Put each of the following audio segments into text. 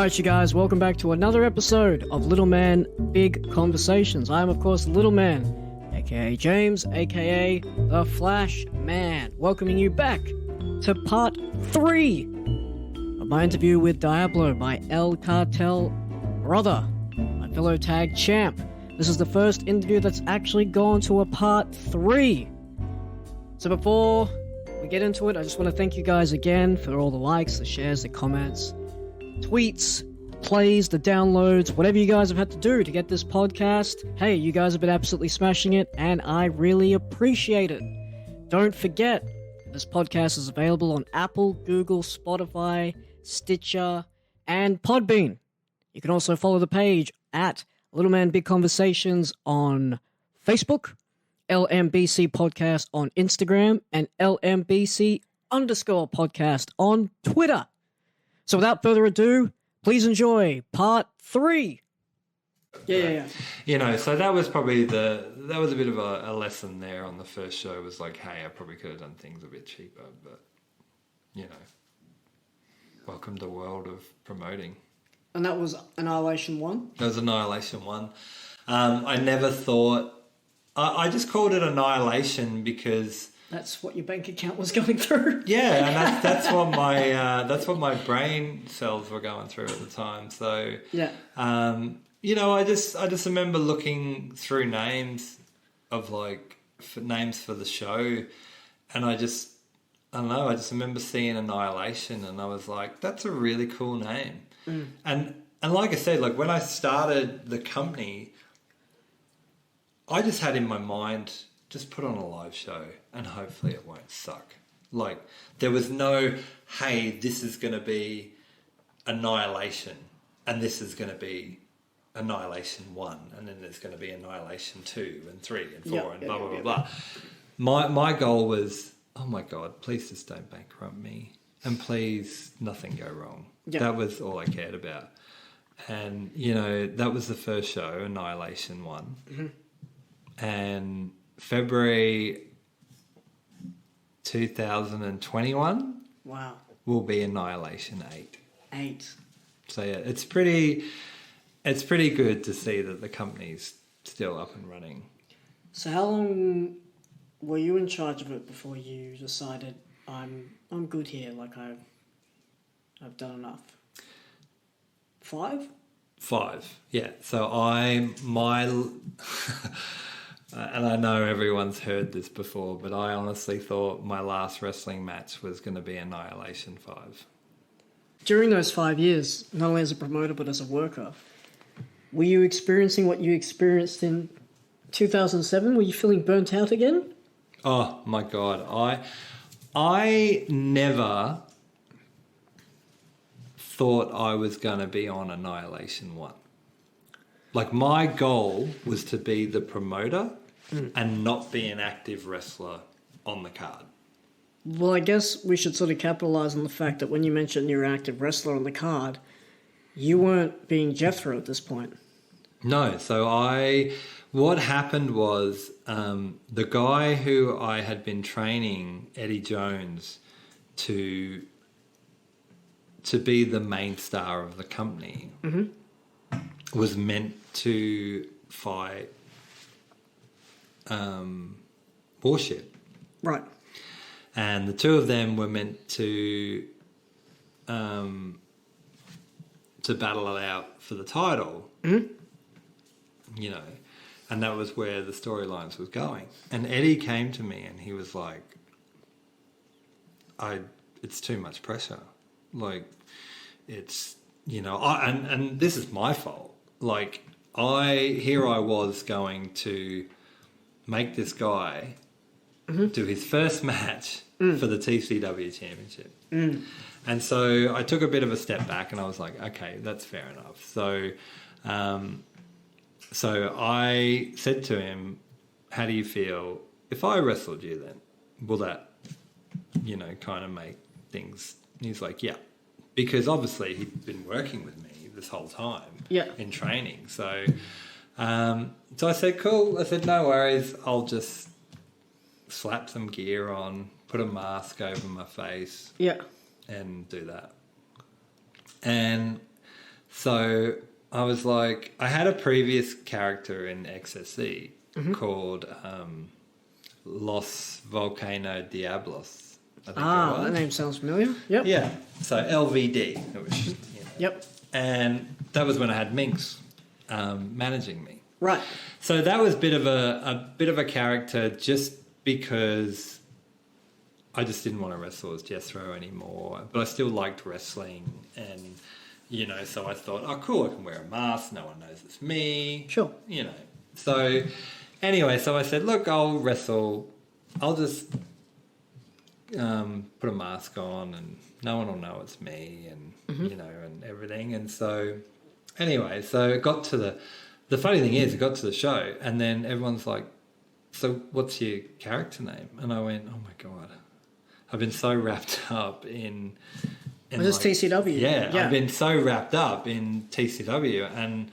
Alright, you guys, welcome back to another episode of Little Man Big Conversations. I am, of course, Little Man, aka James, aka The Flash Man, welcoming you back to part 3 of my interview with Diablo, my El Cartel brother, my fellow tag champ. This is the first interview that's actually gone to a part 3. So before we get into it, I just want to thank you guys again for all the likes, the shares, the comments, tweets, plays, the downloads, whatever you guys have had to do to get this podcast. Hey, you guys have been absolutely smashing it, and I really appreciate it. Don't forget, this podcast is available on Apple, Google, Spotify, Stitcher, and Podbean. You can also follow the page at Little Man Big Conversations on Facebook, LMBC Podcast on Instagram, and LMBC_podcast on Twitter. So without further ado, please enjoy part 3. Yeah. You know, so that was probably that was a bit of a lesson there on the first show. Was like, hey, I probably could have done things a bit cheaper, but you know, welcome to the world of promoting. And that was Annihilation 1? That was Annihilation 1. I never thought. I just called it Annihilation because that's what your bank account was going through. Yeah, and that's what my brain cells were going through at the time. So yeah, you know, I just remember looking through names of names for the show, and I just remember seeing Annihilation, and I was like, that's a really cool name. And like I said, like when I started the company, I just had in my mind, just put on a live show and hopefully it won't suck. Like, there was no, hey, this is going to be Annihilation and this is going to be Annihilation 1 and then there's going to be Annihilation 2 and 3 and 4 and blah, blah, blah. My goal was, oh my God, please just don't bankrupt me and please nothing go wrong. Yep. That was all I cared about. And, you know, that was the first show, Annihilation 1. Mm-hmm. And February 2021 will be Annihilation 8. So yeah, it's pretty good to see that the company's still up and running. So how long were you in charge of it before you decided I'm good here, like I've done enough? 5? 5, yeah. So and I know everyone's heard this before, but I honestly thought my last wrestling match was going to be Annihilation 5. During those 5 years, not only as a promoter but as a worker, were you experiencing what you experienced in 2007? Were you feeling burnt out again? Oh my God. I never thought I was going to be on Annihilation 1. Like, my goal was to be the promoter and not be an active wrestler on the card. Well, I guess we should sort of capitalize on the fact that when you mentioned you're an active wrestler on the card, you weren't being Jethro at this point. No, so what happened was the guy who I had been training, Eddie Jones, to be the main star of the company, was meant to fight Warship. Right. And the two of them were meant to battle it out for the title. You know, and that was where the storylines was going. And Eddie came to me and he was like, it's too much pressure. Like, it's, you know, and this is my fault. Like, I was going to make this guy do his first match for the TCW Championship. And so I took a bit of a step back and I was like, okay, that's fair enough. So I said to him, how do you feel if I wrestled you then? Will that, you know, kind of make things... And he's like, yeah. Because obviously he'd been working with me this whole time in training. So I said, cool. I said, no worries. I'll just slap some gear on, put a mask over my face and do that. And So I was like, I had a previous character in XSC called Los Volcano Diablos. I think that name sounds familiar. Yep. Yeah. So LVD. It was, Yep. And that was when I had Minx managing me. Right. So that was a bit of a character just because I just didn't want to wrestle as Jethro anymore, but I still liked wrestling, and so I thought, oh cool, I can wear a mask, no one knows it's me. Sure. So anyway, so I said, look, I'll wrestle. I'll just put a mask on, and no one will know it's me, and and everything. And so anyway, so it got to the funny thing is, it got to the show, and then everyone's like, so what's your character name? And I went, oh my God, I've been so wrapped up in just TCW. Yeah, I've been so wrapped up in TCW, and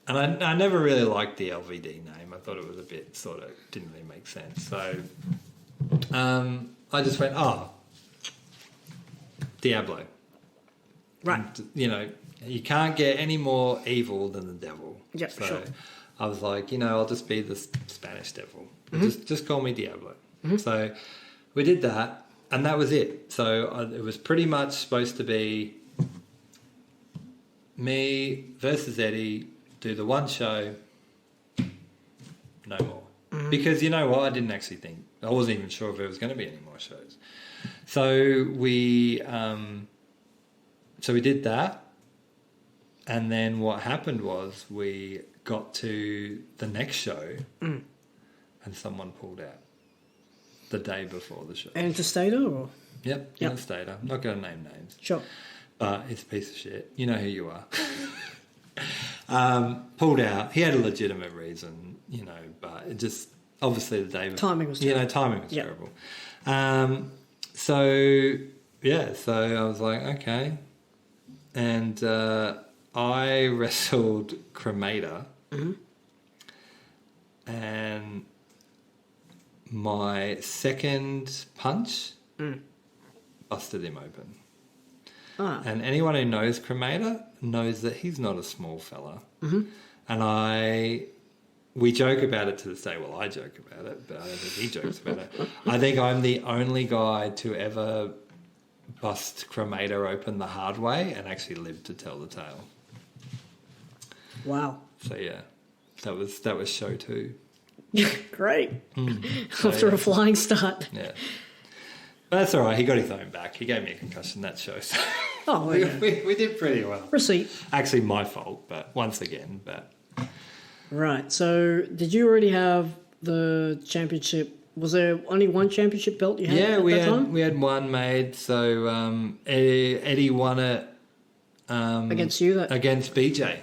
I never really liked the LVD name. I thought it was a bit sort of, didn't really make sense. So I just went, Diablo. Right. And, you can't get any more evil than the devil. Yep, so sure. I was like, I'll just be the Spanish devil. Just call me Diablo. So we did that, and that was it. So it was pretty much supposed to be me versus Eddie, do the one show, no more. Because you know what? I didn't actually think. I wasn't even sure if there was going to be any more shows. So we did that. And then what happened was we got to the next show and someone pulled out the day before the show. Antestator or? Yep. Antestator. I'm not going to name names. Sure. But it's a piece of shit. You know who you are. Pulled out. He had a legitimate reason, but it just, obviously the day before. Timing was terrible. Timing was terrible. So I was like, okay. And I wrestled Cremator, and my second punch busted him open. And anyone who knows Cremator knows that he's not a small fella. And we joke about it to this day. Well, I joke about it, but I don't think he jokes about it. I think I'm the only guy to ever bust Cremator open the hard way and actually live to tell the tale. Wow. So yeah, that was show 2. Great. After a flying start. Yeah. But that's all right. He got his own back. He gave me a concussion that show. So we did pretty well. Receipt. Actually, my fault, but once again. Right. So did you already have the championship? Was there only one championship belt you had at that time? We had one made. So Eddie won it against you. Against BJ.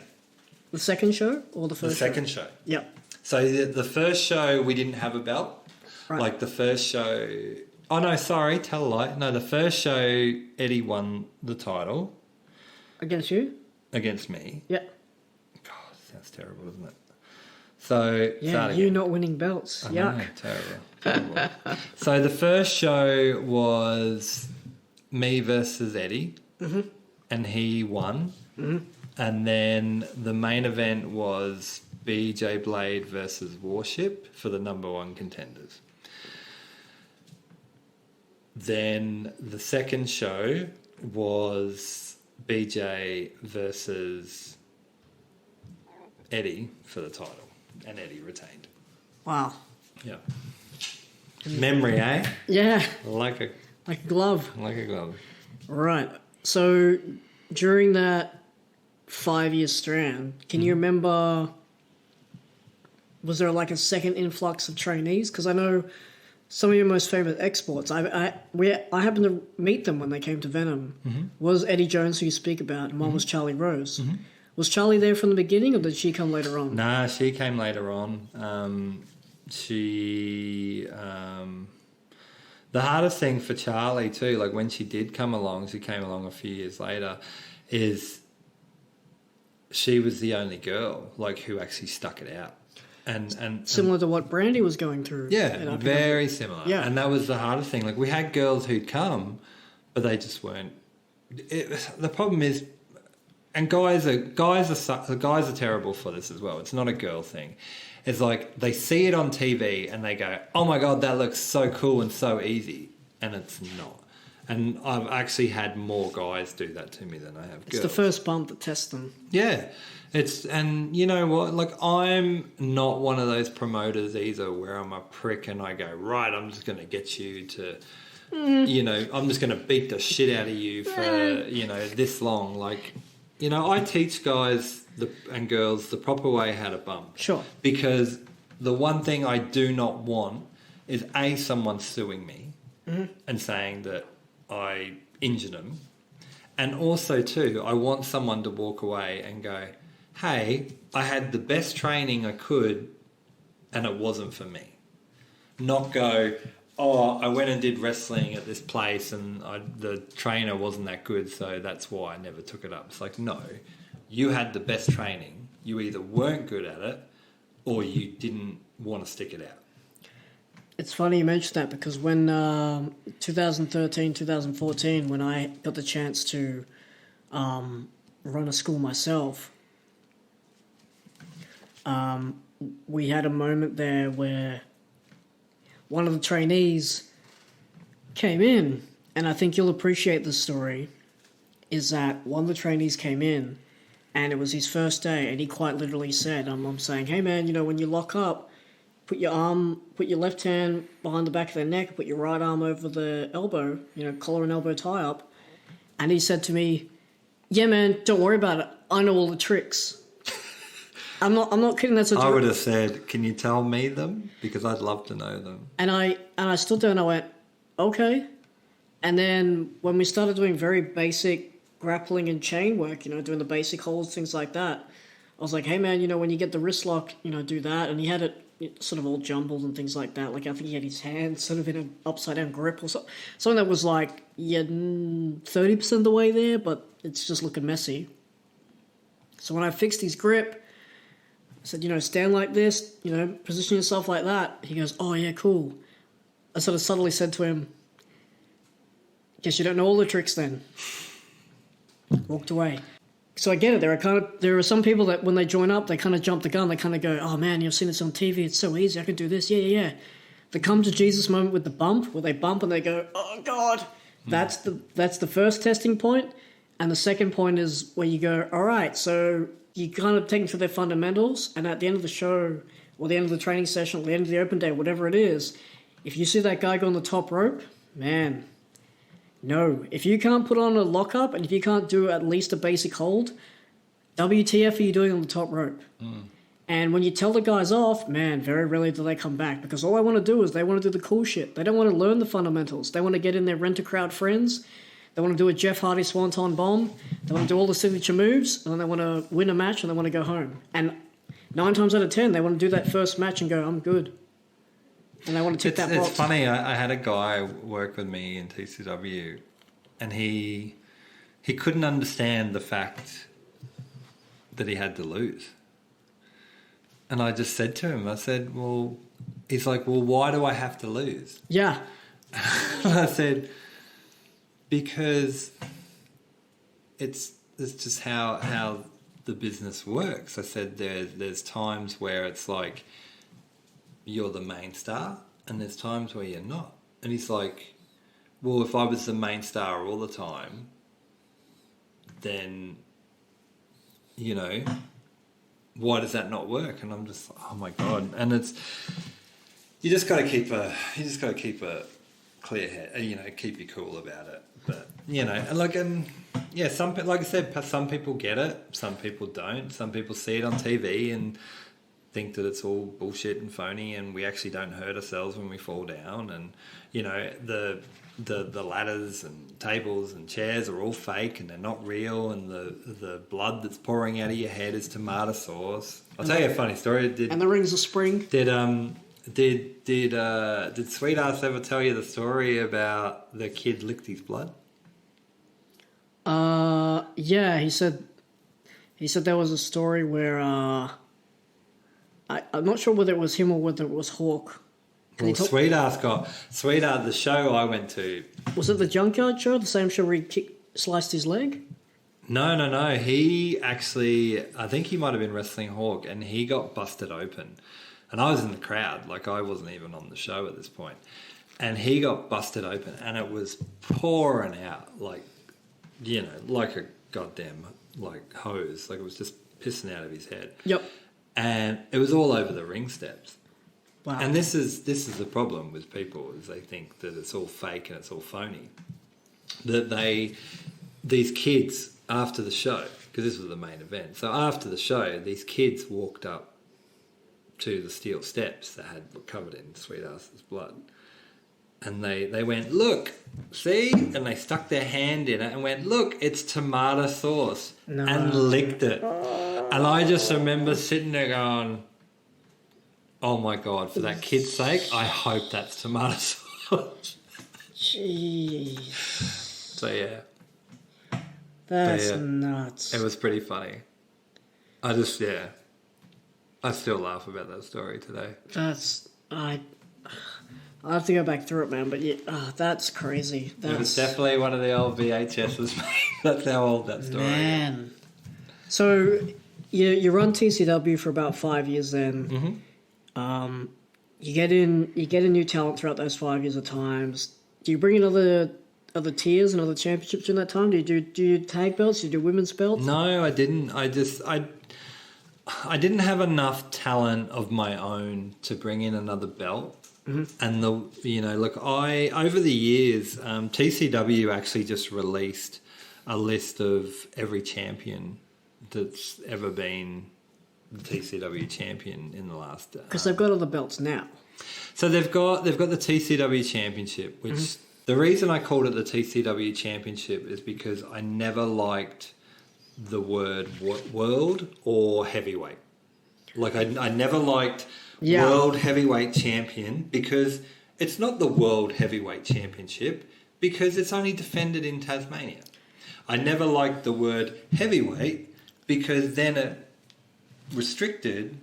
The second show or the first show? The second show. Yep. So the first show, we didn't have a belt. Right. Like the first show... Oh, no, sorry, tell a lie. No, the first show, Eddie won the title. Against you? Against me. Yep. God, sounds terrible, doesn't it? So... Yeah, you not winning belts. Yuck. Know, terrible. So the first show was me versus Eddie, and he won. And then the main event was BJ Blade versus Warship for the number 1 contenders. Then the second show was BJ versus Eddie for the title, and Eddie retained. Wow. Yeah. Memory, eh? Yeah. Like a glove. Like a glove. Right. So during that 5-year strand, can you remember, was there like a second influx of trainees? Because I know some of your most famous exports, I happened to meet them when they came to Venom. Was Eddie Jones, who you speak about, and one was Charlie Rose. Was Charlie there from the beginning, or did she come later on? Nah, she came later on. The hardest thing for Charlie too, like when she did come along, she came along a few years later, is she was the only girl like who actually stuck it out. And similar to what Brandy was going through. Yeah, very similar. Yeah. And that was the hardest thing. Like we had girls who'd come, but they just weren't. The problem is and guys are terrible for this as well. It's not a girl thing. It's like they see it on TV and they go, "Oh my God, that looks so cool and so easy," and it's not. And I've actually had more guys do that to me than I have girls. It's the first bump that tests them. Yeah. And you know what? Like, I'm not one of those promoters either where I'm a prick and I go, right, I'm just going to get you to, you know, I'm just going to beat the shit out of you for, you know, this long. Like, you know, I teach guys and girls the proper way how to bump. Sure. Because the one thing I do not want is someone suing me and saying that I injured them. And also, too, I want someone to walk away and go, hey, I had the best training I could and it wasn't for me. Not go, oh, I went and did wrestling at this place and the trainer wasn't that good, so that's why I never took it up. It's like, no, you had the best training. You either weren't good at it or you didn't want to stick it out. It's funny you mentioned that because when 2013, 2014, when I got the chance to run a school myself, we had a moment there where one of the trainees came in, and I think you'll appreciate this story, is that one of the trainees came in and it was his first day and he quite literally said, I'm saying, hey man, you know, when you lock up, put your left hand behind the back of their neck, put your right arm over the elbow, you know, collar and elbow tie up. And he said to me, yeah man, don't worry about it. I know all the tricks. I'm not kidding. That's I would have said, can you tell me them? Because I'd love to know them. And I stood there and I went, okay. And then when we started doing very basic grappling and chain work, you know, doing the basic holds, things like that, I was like, hey man, you know, when you get the wrist lock, you know, do that. And he had it sort of all jumbled and things like that. Like I think he had his hand sort of in an upside down grip or something that was like, 30% of the way there, but it's just looking messy. So when I fixed his grip, I said, you know, stand like this, you know, position yourself like that. He goes, oh, yeah, cool. I sort of subtly said to him, guess you don't know all the tricks then. Walked away. So I get it. There are some people that when they join up, they kind of jump the gun. They kind of go, oh, man, you've seen this on TV. It's so easy. I can do this. Yeah. The come to Jesus moment with the bump, where they bump and they go, oh, God. That's the first testing point. And the second point is where you go, all right, so you kind of take them through their fundamentals, and at the end of the show, or the end of the training session, or the end of the open day, whatever it is, if you see that guy go on the top rope, man, no. If you can't put on a lockup, and if you can't do at least a basic hold, WTF are you doing on the top rope? And when you tell the guys off, man, very rarely do they come back, because all they want to do is they want to do the cool shit. They don't want to learn the fundamentals. They want to get in their rent-a-crowd friends. They want to do a Jeff Hardy Swanton Bomb. They want to do all the signature moves, and then they want to win a match, and they want to go home. And 9 times out of 10, they want to do that first match and go, I'm good. And they want to tick that box. It's funny. I had a guy work with me in TCW, and he couldn't understand the fact that he had to lose. And I just said to him, I said, well, he's like, well, why do I have to lose? Yeah. I said, because it's just how the business works. I said there's times where it's like you're the main star and there's times where you're not. And he's like, well, if I was the main star all the time, then, you know, why does that not work? And I'm just, oh my God. And it's, you just got to keep a clear head, you know, keep you cool about it. But, you know, like I said, some people get it, some people don't. Some people see it on TV and think that it's all bullshit and phony, and we actually don't hurt ourselves when we fall down. And, you know, the ladders and tables and chairs are all fake and they're not real, and the blood that's pouring out of your head is tomato sauce. I'll tell you a funny story. And the rings of spring. Did Sweethearts ever tell you the story about the kid licked his blood? Yeah, he said there was a story where I'm not sure whether it was him or whether it was Hawk. Well, Sweetheart, the show I went to. Was it the Junkyard show? The same show where he sliced his leg? No. He actually, I think he might have been wrestling Hawk, and he got busted open. And I was in the crowd, like I wasn't even on the show at this point. And he got busted open, and it was pouring out, like, you know, like a goddamn, like, hose. Like, it was just pissing out of his head. Yep. And it was all over the ring steps. Wow. And this is the problem with people, is they think that it's all fake and it's all phony. That these kids, after the show, because this was the main event, so after the show, these kids walked up to the steel steps that were covered in Sweet Ass's blood. And they went, look, see? And they stuck their hand in it and went, look, it's tomato sauce. No. And licked it. And I just remember sitting there going, oh my God, for that kid's sake, I hope that's tomato sauce. Jeez. So, yeah. That's nuts. It was pretty funny. I still laugh about that story today. I'll have to go back through it, man, but yeah, that's crazy. It was definitely one of the old VHSs, mate. That's how old that story is. Man. So, you run TCW for about 5 years then. Mm-hmm. You get in new talent throughout those 5 years of times. Do you bring in other tiers and other championships in that time? Do you tag belts? Do you do women's belts? No, I didn't. I didn't have enough talent of my own to bring in another belt. Mm-hmm. And over the years, TCW actually just released a list of every champion that's ever been the TCW champion in the last. Because they've got all the belts now. So they've got the TCW Championship, which the reason I called it the TCW Championship is because I never liked the word world or heavyweight. Like I never liked World Heavyweight Champion, because it's not the World Heavyweight Championship, because it's only defended in Tasmania. I never liked the word heavyweight, because then it restricted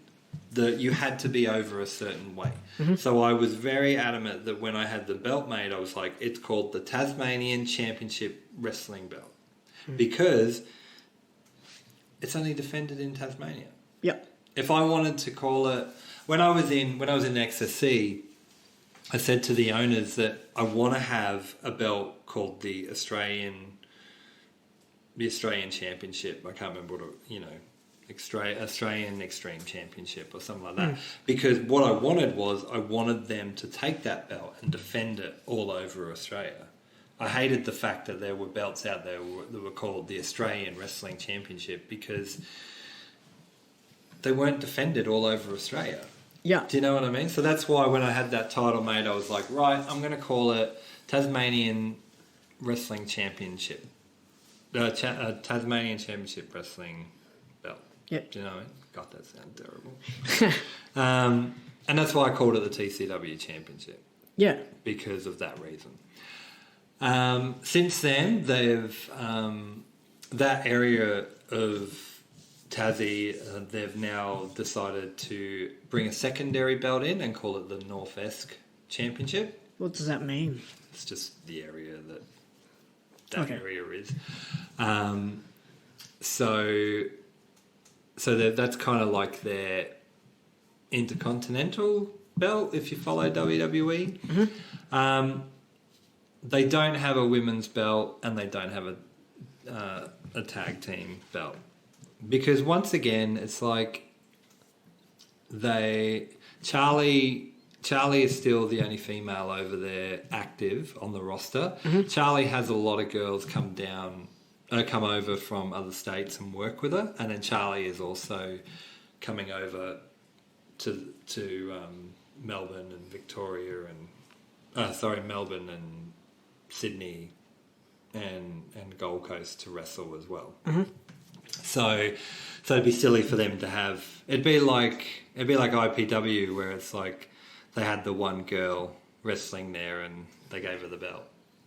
that you had to be over a certain weight. Mm-hmm. So I was very adamant that when I had the belt made, I was like, it's called the Tasmanian Championship Wrestling belt, because it's only defended in Tasmania. Yep. If I wanted to call it, when I was in XSC, I said to the owners that I want to have a belt called the Australian Championship. I can't remember Australian Extreme Championship or something like that. Because what I wanted them to take that belt and defend it all over Australia. I hated the fact that there were belts out there that were called the Australian Wrestling Championship, because they weren't defended all over Australia. Yeah. Do you know what I mean? So that's why when I had that title made, I was like, right, I'm going to call it Tasmanian Wrestling Championship. Tasmanian Championship Wrestling belt. Yep. Do you know what I mean? God, that sounds terrible. And that's why I called it the TCW Championship. Yeah. Because of that reason. Since then, they've that area of Tassie, they've now decided to bring a secondary belt in and call it the North Esk Championship. What does that mean? It's just the area that area is. So that's kind of like their intercontinental belt, if you follow WWE. Mm-hmm. They don't have a women's belt, and they don't have a tag team belt. Because once again, it's like Charlie is still the only female over there active on the roster. Mm-hmm. Charlie has a lot of girls come over from other states and work with her, and then Charlie is also coming over to Melbourne and Victoria and Melbourne and Sydney and Gold Coast to wrestle as well. Mm-hmm. So it'd be silly for them to have. It'd be like IPW, where it's like they had the one girl wrestling there and they gave her the belt.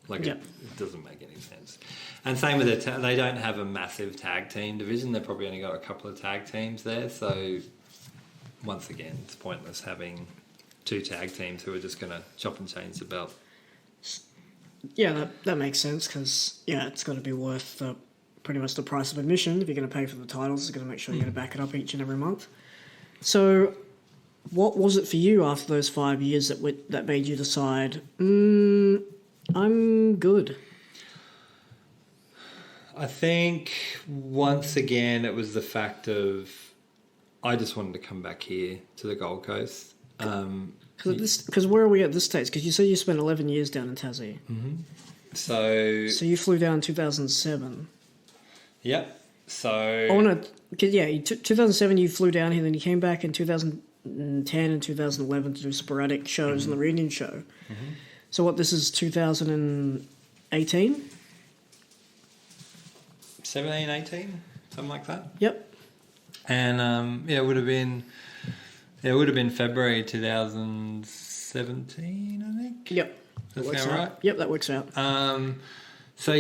It doesn't make any sense. And same with they don't have a massive tag team division. They've probably only got a couple of tag teams there. So once again, it's pointless having two tag teams who are just going to chop and change the belt. Yeah, that makes sense, because it's got to be worth the pretty much the price of admission. If you're going to pay for the titles, it's going to make sure you're going to back it up each and every month. So what was it for you after those 5 years that made you decide, I'm good? I think once again it was the fact of I just wanted to come back here to the Gold Coast. Because where are we at this stage? Because you say you spent 11 years down in Tassie. Mm-hmm. So you flew down in 2007. Yep. So 2007 you flew down here, then you came back in 2010 and 2011 to do sporadic shows and the reunion show. Mm-hmm. So this is 2018? 17, 18, something like that. Yep. And it would have been February 2017, I think. Yep. Does that sound right? Yep, that works out. So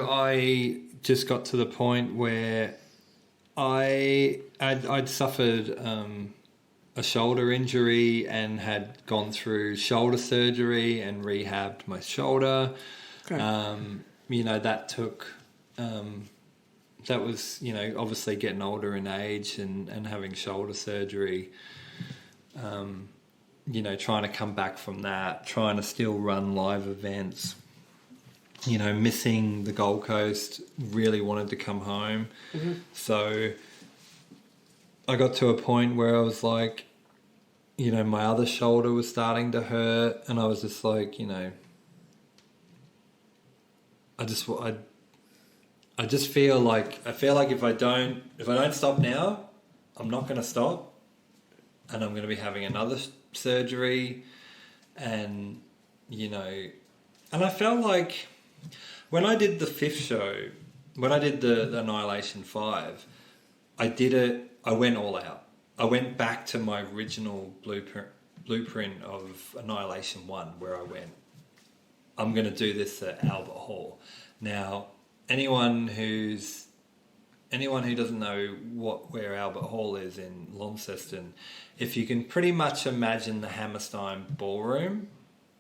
I just got to the point where I'd suffered a shoulder injury and had gone through shoulder surgery and rehabbed my shoulder. Okay. That took... that was, obviously getting older in age and having shoulder surgery, trying to come back from that, trying to still run live events, missing the Gold Coast, really wanted to come home. Mm-hmm. So I got to a point where I was like, my other shoulder was starting to hurt and I was just like, I just feel like if I don't stop now, I'm not going to stop, and I'm going to be having another surgery, and and I felt like when I did the 5th show, when I did the Annihilation 5, I did it. I went all out. I went back to my original blueprint of Annihilation 1, where I went, I'm going to do this at Albert Hall. Now, anyone who doesn't know where Albert Hall is in Launceston, if you can pretty much imagine the Hammerstein Ballroom,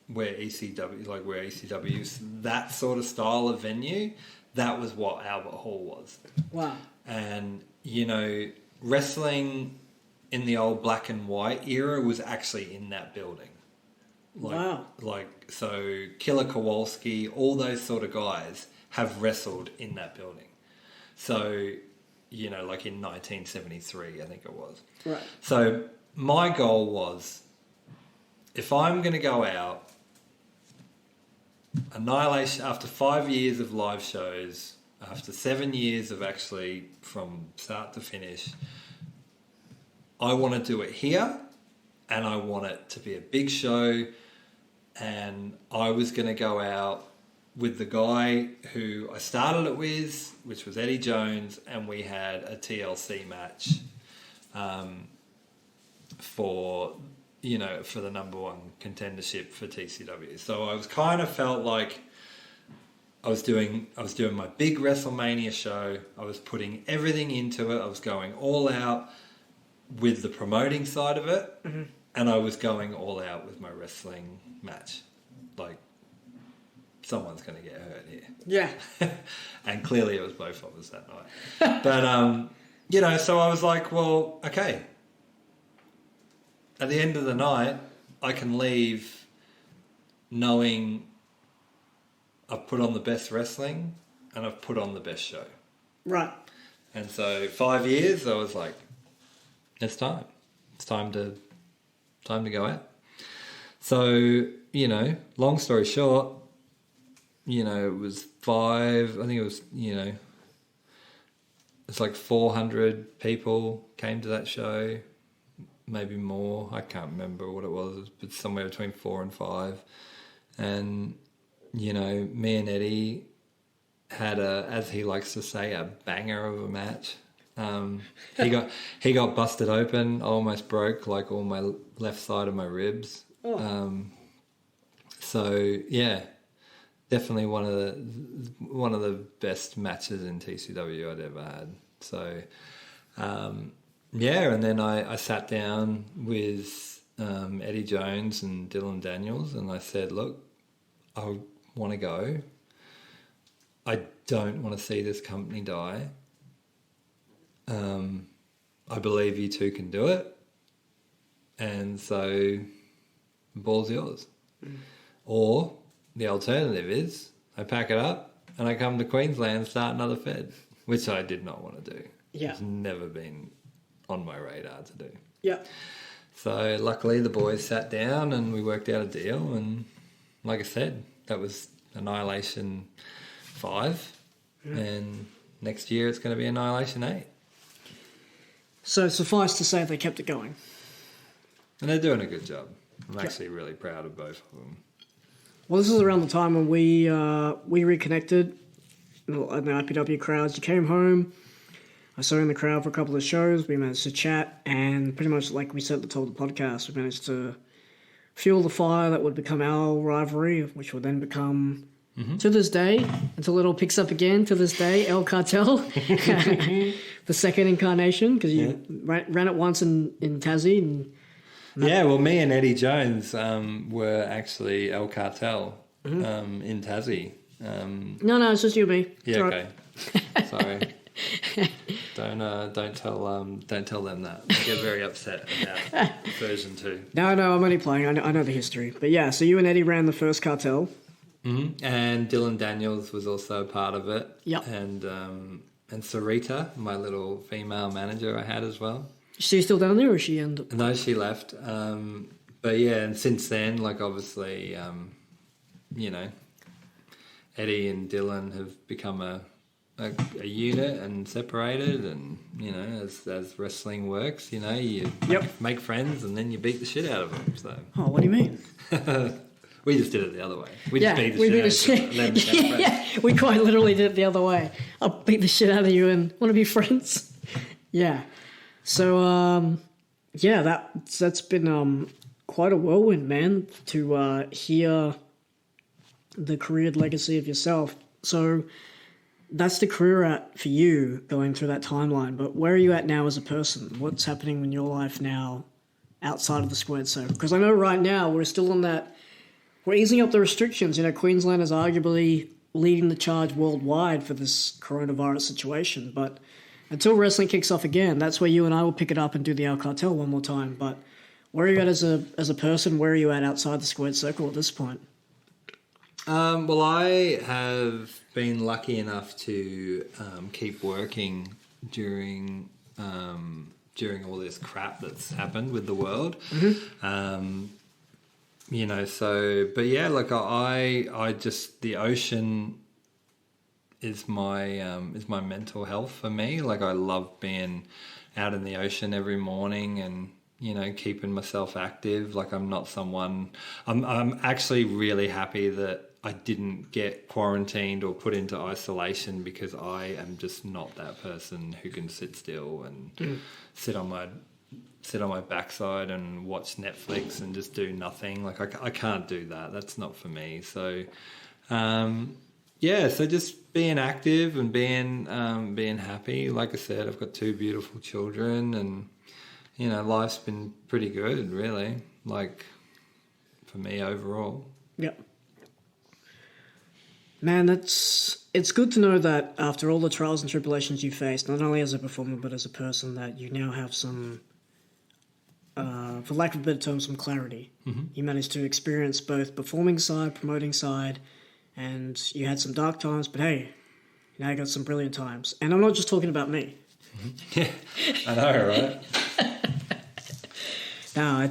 where ECW's that sort of style of venue, that was what Albert Hall was. Wow. And wrestling in the old black and white era was actually in that building. Wow. So Killer Kowalski, all those sort of guys have wrestled in that building. So, in 1973, I think it was. Right. So my goal was, if I'm going to go out, Annihilation, after 5 years of live shows, after 7 years of actually from start to finish, I want to do it here, and I want it to be a big show, and I was going to go out with the guy who I started it with, which was Eddie Jones, and we had a TLC match for the number one contendership for TCW. So I was kind of felt like I was doing my big WrestleMania show. I was putting everything into it. I was going all out with the promoting side of it, mm-hmm. and I was going all out with my wrestling match. Someone's going to get hurt here. Yeah. And clearly it was both of us that night. But, so I was like, well, okay. At the end of the night, I can leave knowing I've put on the best wrestling and I've put on the best show. Right. And so 5 years, I was like, it's time. It's time to go out. So, long story short, it was it's like 400 people came to that show, maybe more. I can't remember what it was, but somewhere between 4 and 5. And, me and Eddie had as he likes to say, a banger of a match. He got busted open. I almost broke all my left side of my ribs. Oh. So yeah, definitely one of the best matches in TCW I'd ever had. So and then I sat down with Eddie Jones and Dylan Daniels, and I said, look, I want to go. I don't want to see this company die. I believe you two can do it. And so the ball's yours. Or the alternative is I pack it up and I come to Queensland and start another Fed, which I did not want to do. Yeah. It's never been on my radar to do. Yeah. So luckily the boys sat down and we worked out a deal, and like I said, that was Annihilation 5, and next year it's going to be Annihilation 8. So suffice to say they kept it going. And they're doing a good job. I'm actually really proud of both of them. Well, this is around the time when we reconnected in the IPW crowds. You came home. I saw you in the crowd for a couple of shows. We managed to chat, and pretty much like we said at the top of the podcast, we managed to fuel the fire that would become our rivalry, which would then become, to this day, until it all picks up again, to this day, El Cartel, the second incarnation, because you ran it once in Tassie. And yeah, well, me and Eddie Jones were actually El Cartel in Tassie. No, it's just you and me. Yeah, it's okay. Right. Sorry. Don't tell them that. They get very upset about version 2. No, I'm only playing. I know the history. But yeah, so you and Eddie ran the first cartel. Mm-hmm. And Dylan Daniels was also a part of it. Yep. And Sarita, my little female manager, I had as well. Is she still down there, or is she ended up? No, she left. But yeah, and since then, like obviously, Eddie and Dylan have become a unit and separated, and as wrestling works, you make friends and then you beat the shit out of them. So what do you mean? We just did it the other way. We just beat the shit out of them. Yeah, we quite literally did it the other way. I'll beat the shit out of you and want to be friends. Yeah. So that's been quite a whirlwind, man, to hear the career legacy of yourself. So that's the career for you going through that timeline. But where are you at now as a person? What's happening in your life now outside of the squared circle? Because I know right now we're still on that, we're easing up the restrictions. Queensland is arguably leading the charge worldwide for this coronavirus situation. But until wrestling kicks off again, that's where you and I will pick it up and do the El Cartel one more time. But where are you at as a person? Where are you at outside the squared circle at this point? Well, I have been lucky enough to keep working during all this crap that's happened with the world. But yeah, like I just, the ocean is my mental health for me. Like I love being out in the ocean every morning and keeping myself active. Like I'm not someone. I'm actually really happy that I didn't get quarantined or put into isolation, because I am just not that person who can sit still and sit on my backside and watch Netflix and just do nothing. Like I can't do that. That's not for me. So so just being active and being happy. Like I said, I've got 2 beautiful children, and life's been pretty good, really. Like for me overall. Yep. Man, it's good to know that after all the trials and tribulations you faced, not only as a performer but as a person, that you now have some, for lack of a better term, some clarity. You managed to experience both performing side, promoting side, and you had some dark times, but hey, now you got some brilliant times. And I'm not just talking about me. Yeah, I know, right? No,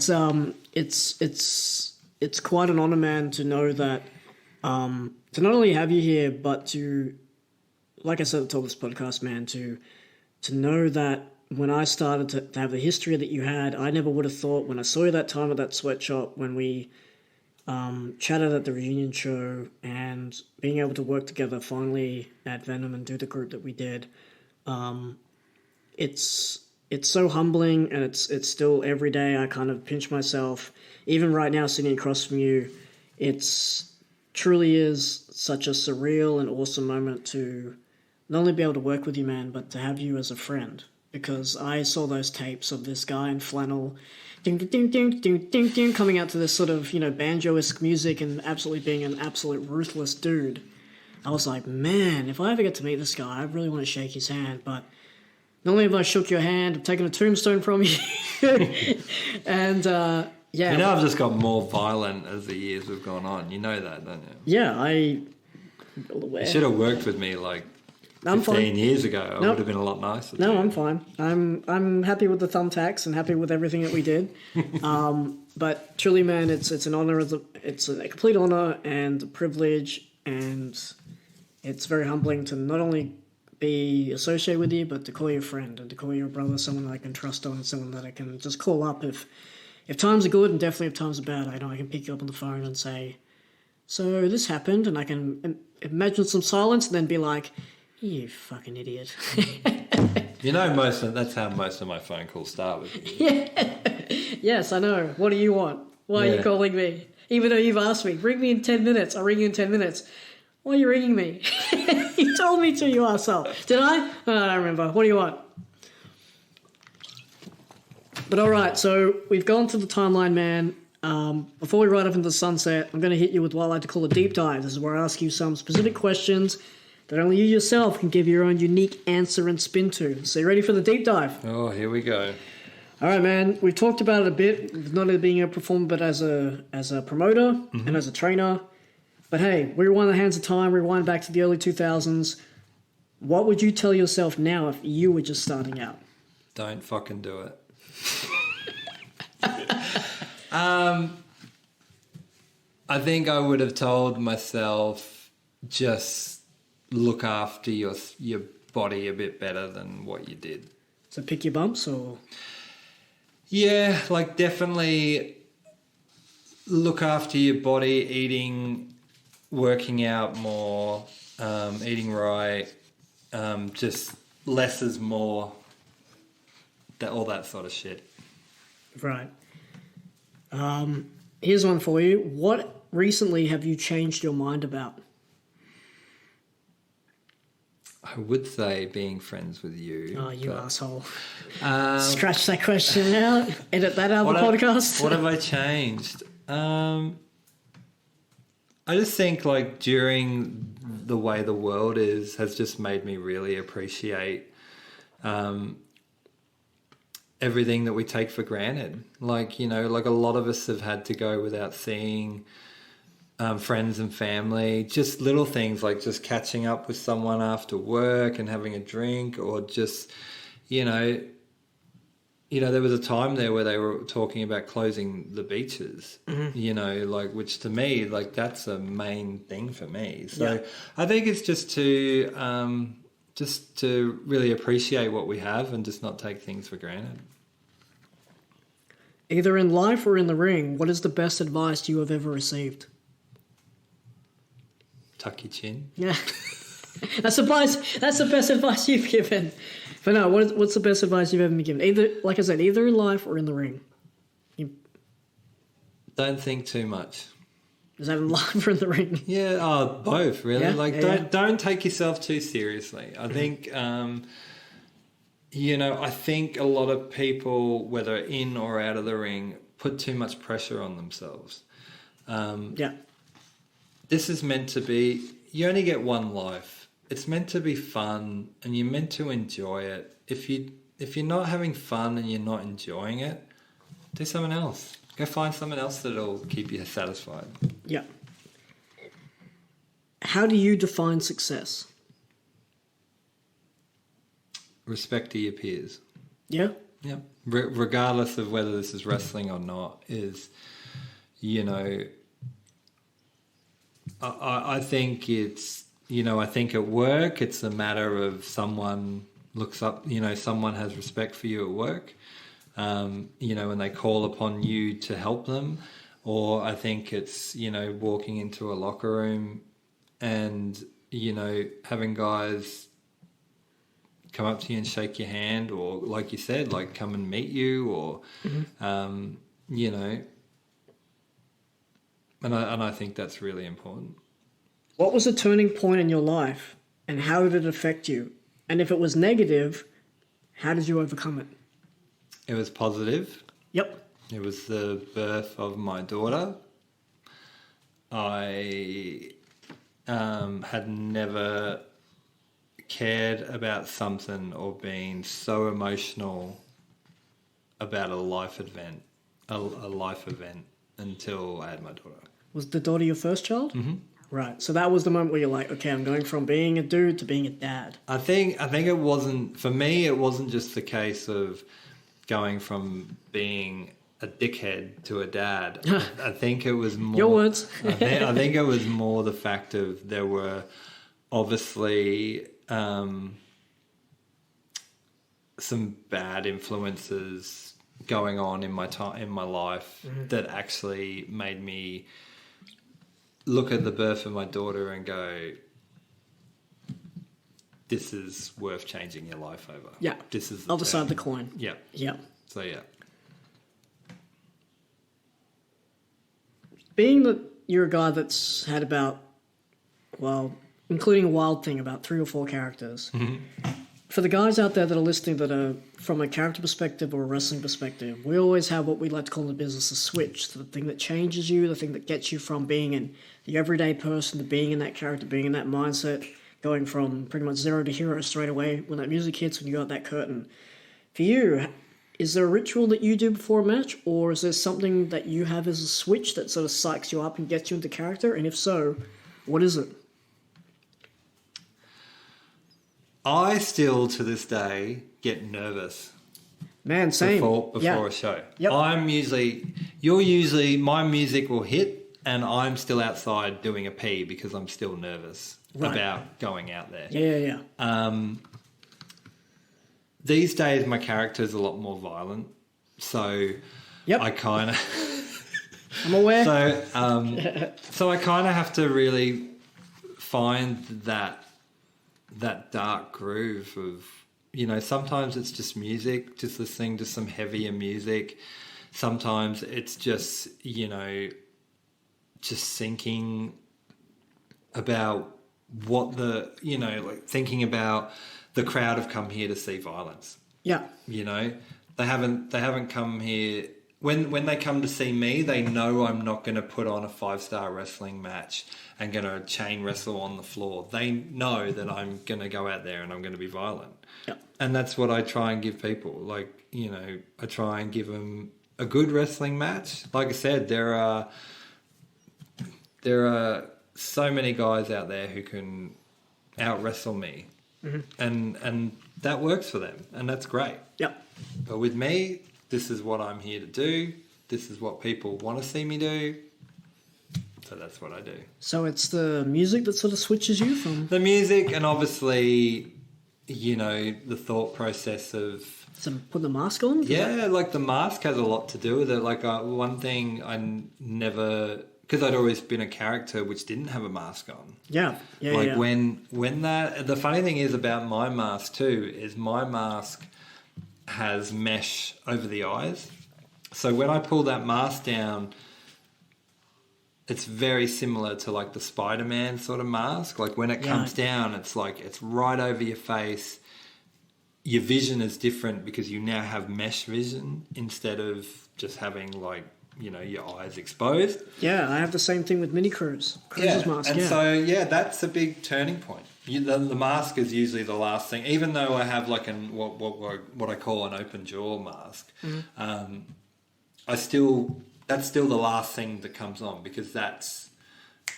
it's quite an honor, man, to know that. To not only have you here, but to, like I said at the top of this podcast, man, to know that when I started to have the history that you had, I never would have thought, when I saw you that time at that sweatshop, when we chatted at the reunion show, and being able to work together finally at Venom and do the group that we did, it's so humbling, and it's still every day I kind of pinch myself. Even right now, sitting across from you, truly is such a surreal and awesome moment to not only be able to work with you, man, but to have you as a friend. Because I saw those tapes of this guy in flannel, ding, ding, ding, ding, ding, ding, coming out to this sort of, banjo-esque music and absolutely being an absolute ruthless dude. I was like, man, if I ever get to meet this guy, I really want to shake his hand. But not only have I shook your hand, I've taken a tombstone from you. And, yeah. You know, I've just got more violent as the years have gone on. You know that, don't you? Yeah, I'm aware. You should have worked with me like 15 years ago. I would have been a lot nicer. No, I'm fine. I'm happy with the thumbtacks and happy with everything that we did. But truly, man, it's an honor. It's a complete honor and a privilege, and it's very humbling to not only be associated with you, but to call you a friend and to call you a brother, someone that I can trust on, and someone that I can just call up if times are good and definitely if times are bad. I know I can pick you up on the phone and say, so this happened, and I can imagine some silence and then be like, you fucking idiot. You know, that's how most of my phone calls start with me. Yeah. Yes, I know. What do you want? Why are you calling me? Even though you've asked me, ring me in 10 minutes. I'll ring you in 10 minutes. Why are you ringing me? You told me to, you arsehole. Did I? I don't remember. What do you want? But all right, so we've gone to the timeline, man. Before we ride up into the sunset, I'm going to hit you with what I like to call a deep dive. This is where I ask you some specific questions that only you yourself can give your own unique answer and spin to. So you ready for the deep dive? Oh, here we go. All right, man. We've talked about it a bit, not only being a performer, but as a promoter and as a trainer. But hey, rewind the hands of time, rewind back to the early 2000s. What would you tell yourself now if you were just starting out? Don't fucking do it. I think I would have told myself just look after your body a bit better than what you did. So pick your bumps, or? Yeah, like definitely look after your body, eating, working out more, eating right, just less is more, all that sort of shit. Right. Here's one for you. What recently have you changed your mind about? I would say being friends with you. Oh, you asshole. Scratch that question out. Edit that out of the podcast. What have I changed? I just think like during the way the world has just made me really appreciate everything that we take for granted. Like, you know, like a lot of us have had to go without seeing friends and family, just little things like just catching up with someone after work and having a drink, or just, you know, there was a time there where they were talking about closing the beaches, you know, like, which to me, like, that's a main thing for me. So I think it's just to really appreciate what we have and just not take things for granted. Either in life or in the ring, what is the best advice you have ever received? Tuck your chin. Yeah. That's the best advice you've given. But no, what's the best advice you've ever been given? Either, like I said, either in life or in the ring. Don't think too much. Is that in life or in the ring? Yeah, both really. Yeah? Don't take yourself too seriously. I think you know, I think a lot of people, whether in or out of the ring, put too much pressure on themselves. This is meant to be, you only get one life. It's meant to be fun and you're meant to enjoy it. If you're not having fun and you're not enjoying it, do something else. Go find someone else that'll keep you satisfied. Yeah. How do you define success? Respect to your peers. Yeah? Yeah. Regardless of whether this is wrestling or not, you know, I think it's, you know, I think at work it's a matter of someone looks up, you know, someone has respect for you at work, you know, and they call upon you to help them. Or I think it's, you know, walking into a locker room and, you know, having guys come up to you and shake your hand, or like you said, like come and meet you, or, you know, and I think that's really important. What was a turning point in your life and how did it affect you? And if it was negative, how did you overcome it? It was positive. Yep. It was the birth of my daughter. I had never cared about something or been so emotional about a life event until I had my daughter. Was the daughter your first child? Mm-hmm. Right. So that was the moment where you're like, okay, I'm going from being a dude to being a dad. I think it wasn't, for me, it wasn't just the case of going from being a dickhead to a dad. I think it was more... Your words. I think it was more the fact of there were obviously some bad influences going on in my life that actually made me look at the birth of my daughter and go, this is worth changing your life over. Yeah. This is Other side of the coin. Yeah. Yeah. So, yeah. Being that you're a guy that's had about, well, including a Wild Thing, about 3 or 4 characters, for the guys out there that are listening that are from a character perspective or a wrestling perspective, we always have what we like to call in the business a switch. So the thing that changes you, the thing that gets you from being in the everyday person to being in that character, being in that mindset, going from pretty much zero to hero straight away when that music hits, when you got that curtain. For you, is there a ritual that you do before a match, or is there something that you have as a switch that sort of psychs you up and gets you into character? And if so, what is it? I still, to this day, get nervous. Man, same. Before a show. Yep. My music will hit and I'm still outside doing a pee because I'm still nervous about going out there. Yeah. These days, my character is a lot more violent. So I kind of... I'm aware. So I kind of have to really find that dark groove of, sometimes it's just music, just listening to some heavier music. Sometimes it's just, just thinking about thinking about the crowd have come here to see violence. Yeah. They haven't come here. When they come to see me, they know I'm not going to put on a 5-star wrestling match and going to chain wrestle on the floor. They know that I'm going to go out there and I'm going to be violent. Yep. And that's what I try and give people. I try and give them a good wrestling match. Like I said, there are so many guys out there who can out wrestle me. And that works for them. And that's great. Yep. But with me, this is what I'm here to do. This is what people want to see me do. So that's what I do. So it's the music that sort of switches you from... The music and obviously, the thought process of... So put the mask on? Yeah, like the mask has a lot to do with it. Like one thing I never... Because I'd always been a character which didn't have a mask on. Yeah. When that... The funny thing is about my mask too, is my mask has mesh over the eyes. So when I pull that mask down, it's very similar to like the Spider-Man sort of mask. Like when it comes down, it's like it's right over your face. Your vision is different because you now have mesh vision instead of just having like, your eyes exposed. Yeah, I have the same thing with Mini Cruz's mask. And so that's a big turning point. The mask is usually the last thing, even though I have like what I call an open jaw mask. That's still the last thing that comes on because that's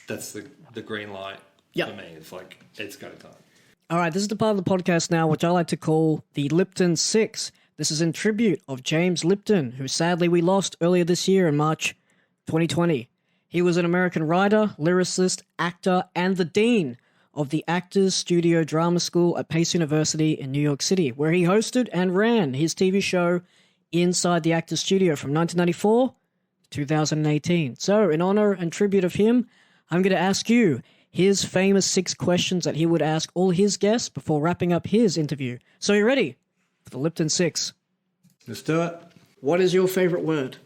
the green light for me. It's like it's go time. All right, this is the part of the podcast now which I like to call the Lipton 6. This is in tribute of James Lipton, who sadly we lost earlier this year in March 2020. He was an American writer, lyricist, actor, and the dean of the Actors Studio Drama School at Pace University in New York City, where he hosted and ran his TV show Inside the Actors Studio from 1994 to 2018. So, in honor and tribute of him, I'm going to ask you his famous 6 questions that he would ask all his guests before wrapping up his interview. So, you ready for the Lipton 6? Let's do it. What is your favorite word?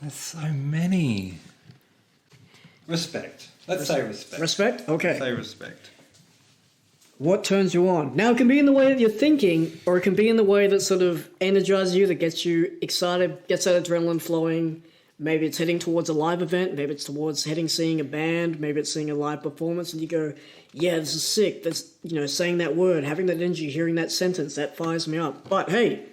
There's so many. Respect. Let's say respect. Respect? Okay. Say respect. What turns you on? Now, it can be in the way that you're thinking, or it can be in the way that sort of energizes you, that gets you excited, gets that adrenaline flowing, Maybe it's heading towards a live event. Maybe it's towards seeing a band. Maybe it's seeing a live performance, and you go, "Yeah, this is sick." That's saying that word, having that energy, hearing that sentence, that fires me up. But hey,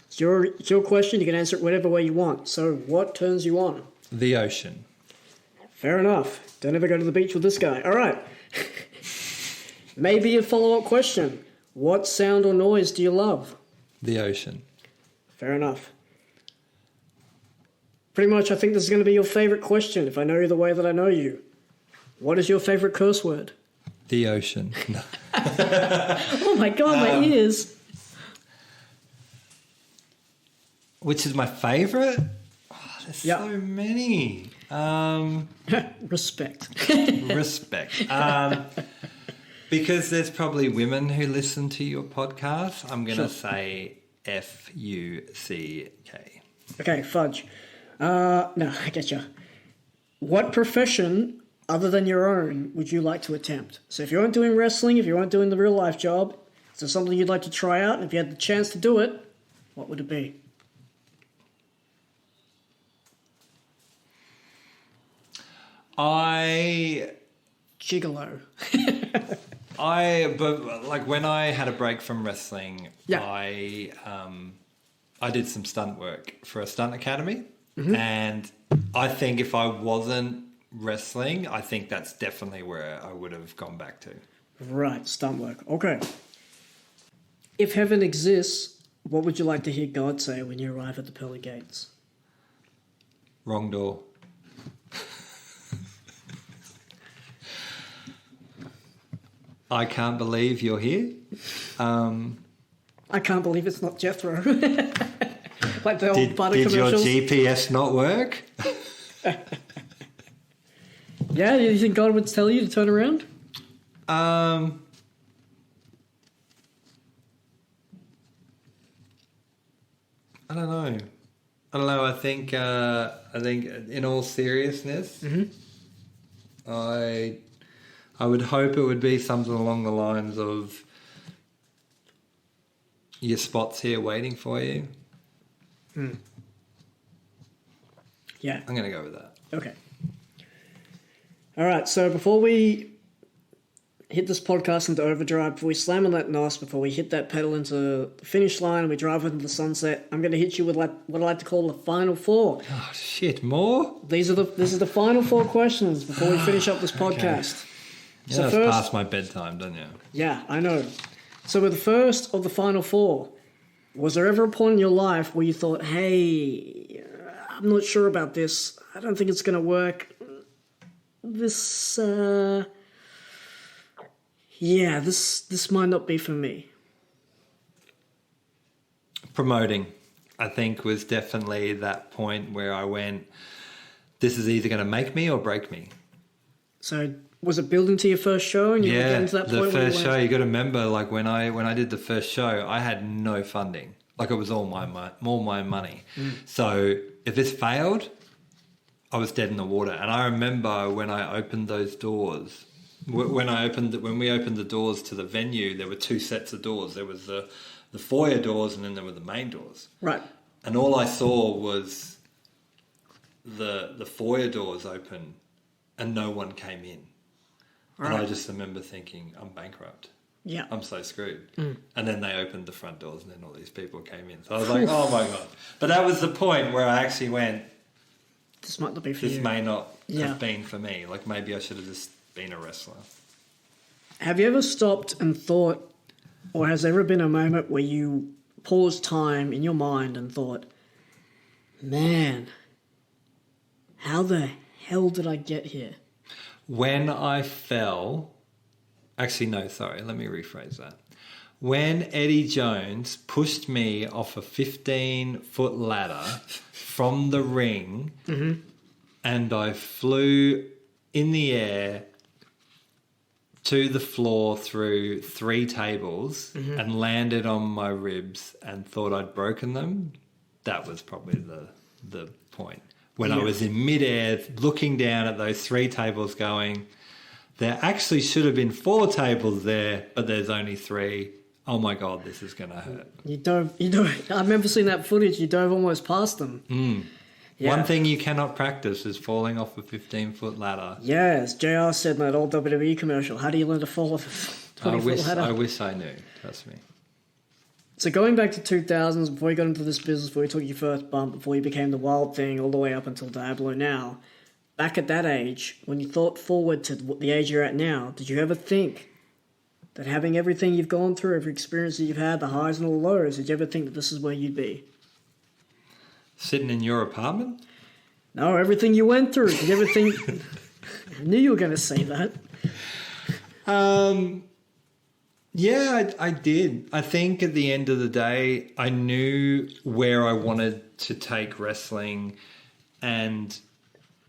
it's your question. You can answer it whatever way you want. So, what turns you on? The ocean. Fair enough. Don't ever go to the beach with this guy. All right. Maybe a follow-up question. What sound or noise do you love? The ocean. Fair enough. Pretty much, I think this is going to be your favorite question if I know you the way that I know you. What is your favorite curse word? The ocean. No. Oh my God, my ears. Which is my favorite? Oh, there's so many. Respect. Respect. Because there's probably women who listen to your podcast, I'm going to say F-U-C-K. Okay, fudge. No, I get you. What profession other than your own would you like to attempt? So if you weren't doing wrestling, if you weren't doing the real life job, is there something you'd like to try out? And if you had the chance to do it, what would it be? Gigolo. But like when I had a break from wrestling, I did some stunt work for a stunt academy. Mm-hmm. And I think if I wasn't wrestling, I think that's definitely where I would have gone back to. Right, stunt work. Okay. If heaven exists, what would you like to hear God say when you arrive at the pearly gates? Wrong door. I can't believe you're here. I can't believe it's not Jethro. Like the old butter commercials. Did your GPS not work? Yeah, you think God would tell you to turn around? I don't know. I think in all seriousness, I would hope it would be something along the lines of your spot's here waiting for you. Yeah. I'm going to go with that. Okay. All right, so before we hit this podcast into overdrive, before we slam on that NOS, before we hit that pedal into the finish line and we drive into the sunset, I'm going to hit you with what I like to call the final four. Oh, shit, more? This is the final four questions before we finish up this podcast. Okay. So that's first, past my bedtime, don't you? Yeah, I know. So with the first of the final four, was there ever a point in your life where you thought, hey, I'm not sure about this. I don't think it's going to work. This might not be for me. Promoting, I think, was definitely that point where I went, this is either going to make me or break me. So was it building to your first show? And you were getting to that point the first show, you got to remember, like when I did the first show, I had no funding. Like it was all my money. So if this failed, I was dead in the water. And I remember when I opened those doors, when we opened the doors to the venue, there were two sets of doors. There was the foyer doors and then there were the main doors. Right. And all I saw was the foyer doors open and no one came in. Right. And I just remember thinking, I'm bankrupt. Yeah. I'm so screwed. And then they opened the front doors and then all these people came in. So I was like, oh my God. But that was the point where I actually went, this might not be for you. This may not have been for me. Like maybe I should have just been a wrestler. Have you ever stopped and thought, or has there ever been a moment where you paused time in your mind and thought, man, how the hell did I get here? When I fell, actually no, sorry, let me rephrase that. When Eddie Jones pushed me off a 15-foot ladder from the ring and I flew in the air to the floor through 3 tables and landed on my ribs and thought I'd broken them, that was probably the point. When I was in midair looking down at those 3 tables going, there actually should have been 4 tables there, but there's only 3. Oh my God, this is going to hurt. You dove, I remember seeing that footage, you dove almost past them. Yeah. One thing you cannot practice is falling off a 15-foot ladder. Yeah, as JR said in that old WWE commercial, how do you learn to fall off a 20-foot ladder? I wish I knew, trust me. So going back to 2000s, before you got into this business, before you took your first bump, before you became the Wild Thing, all the way up until Diablo now, back at that age, when you thought forward to the age you're at now, did you ever think that having everything you've gone through, every experience that you've had, the highs and all the lows, did you ever think that this is where you'd be? Sitting in your apartment? No, everything you went through. Did you ever think... I knew you were going to say that. Yeah, I did. I think at the end of the day, I knew where I wanted to take wrestling. And,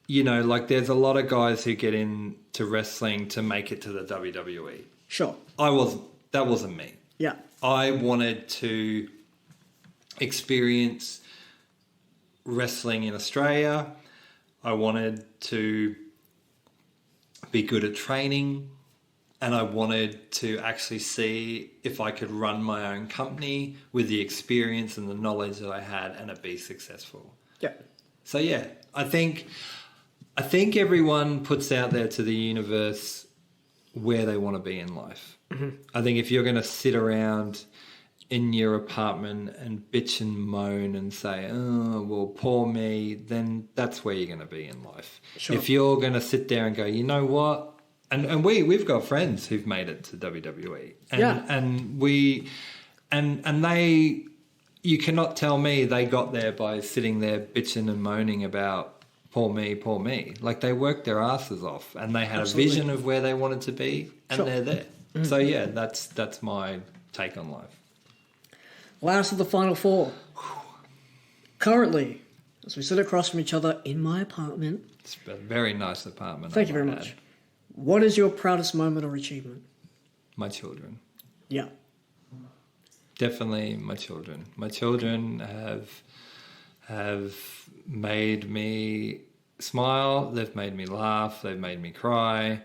you know, like there's a lot of guys who get into wrestling to make it to the WWE. Sure. That wasn't me. Yeah. I wanted to experience wrestling in Australia. I wanted to be good at training. And I wanted to actually see if I could run my own company with the experience and the knowledge that I had and it be successful. Yeah. So yeah, I think everyone puts out there to the universe where they want to be in life. Mm-hmm. I think if you're going to sit around in your apartment and bitch and moan and say, oh, well, poor me, then that's where you're going to be in life. Sure. If you're going to sit there and go, you know what? And we've got friends who've made it to WWE. And they, you cannot tell me they got there by sitting there bitching and moaning about poor me. Like they worked their asses off and they had Absolutely. a vision of where they wanted to be and Sure. they're there. Mm-hmm. So yeah, that's my take on life. Last of the final four. Currently, as we sit across from each other in my apartment. It's a very nice apartment. Thank you very much. What is your proudest moment or achievement? My children. Yeah. Definitely my children. My children have made me smile. They've made me laugh. They've made me cry.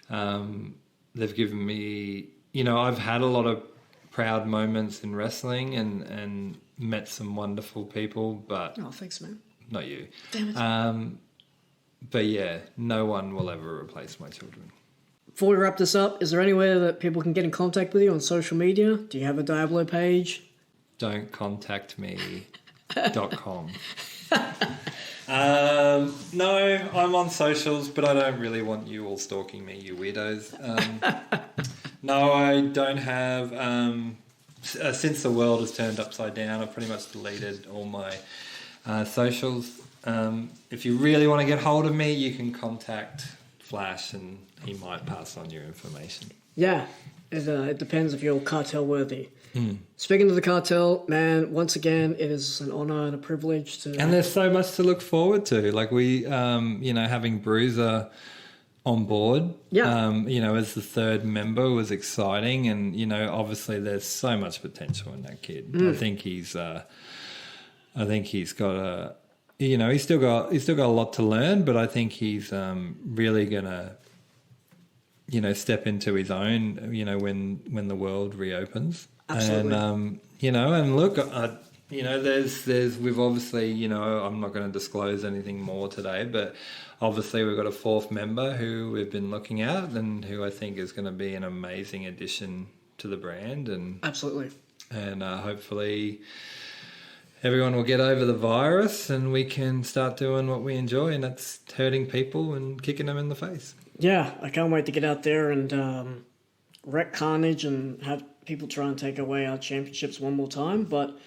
They've given me, you know, I've had a lot of proud moments in wrestling and met some wonderful people, but... Oh, thanks, man. Not you. Damn it. But yeah, no one will ever replace my children. Before we wrap this up, is there anywhere that people can get in contact with you on social media? Do you have a Diablo page? Don't contact me.com. No, I'm on socials, but I don't really want you all stalking me, you weirdos. No, I don't have... since the world has turned upside down, I've pretty much deleted all my socials. If you really want to get hold of me, you can contact Flash and he might pass on your information. Yeah, it depends if you're cartel worthy. Speaking of the cartel, man, once again, it is an honour and a privilege to... And there's so much to look forward to. Like we, having Bruiser on board, as the third member was exciting. And, obviously there's so much potential in that kid. I think he's got a... he's still got a lot to learn, but I think he's really gonna, step into his own, when the world reopens. Absolutely. And look, we've obviously, I'm not going to disclose anything more today, but obviously we've got a fourth member who we've been looking at and who I think is going to be an amazing addition to the brand. And absolutely. And hopefully everyone will get over the virus and we can start doing what we enjoy, and that's hurting people and kicking them in the face. Yeah, I can't wait to get out there and wreck carnage and have people try and take away our championships one more time. But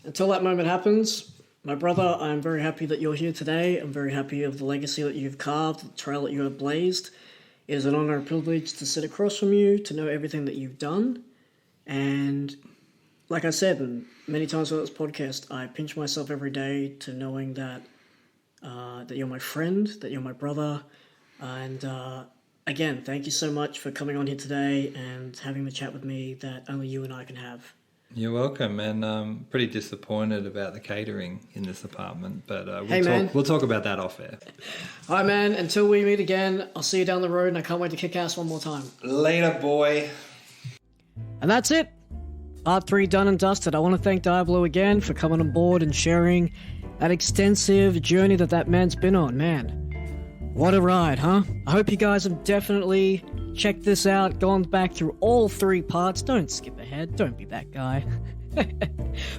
until that moment happens, my brother, I'm very happy that you're here today. I'm very happy of the legacy that you've carved, the trail that you have blazed. It is an honor and privilege to sit across from you, to know everything that you've done. And like I said, and many times on this podcast, I pinch myself every day to knowing that that you're my friend, that you're my brother. And again, thank you so much for coming on here today and having the chat with me that only you and I can have. You're welcome, and I'm pretty disappointed about the catering in this apartment, but we'll talk about that off air. All right, man, until we meet again, I'll see you down the road, and I can't wait to kick ass one more time. Later, boy. And that's it. Part 3 done and dusted. I want to thank Diablo again for coming on board and sharing that extensive journey that man's been on. Man, what a ride, huh? I hope you guys have definitely checked this out, gone back through all 3 parts. Don't skip ahead. Don't be that guy.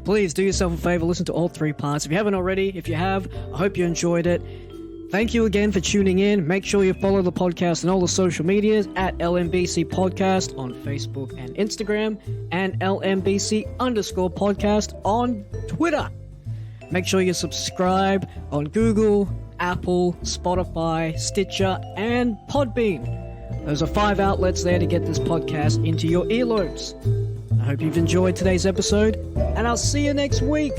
Please do yourself a favor, listen to all 3 parts. If you haven't already, if you have, I hope you enjoyed it. Thank you again for tuning in. Make sure you follow the podcast on all the social medias at LMBC Podcast on Facebook and Instagram, and LMBC_podcast on Twitter. Make sure you subscribe on Google, Apple, Spotify, Stitcher, and Podbean. Those are 5 outlets there to get this podcast into your earlobes. I hope you've enjoyed today's episode, and I'll see you next week.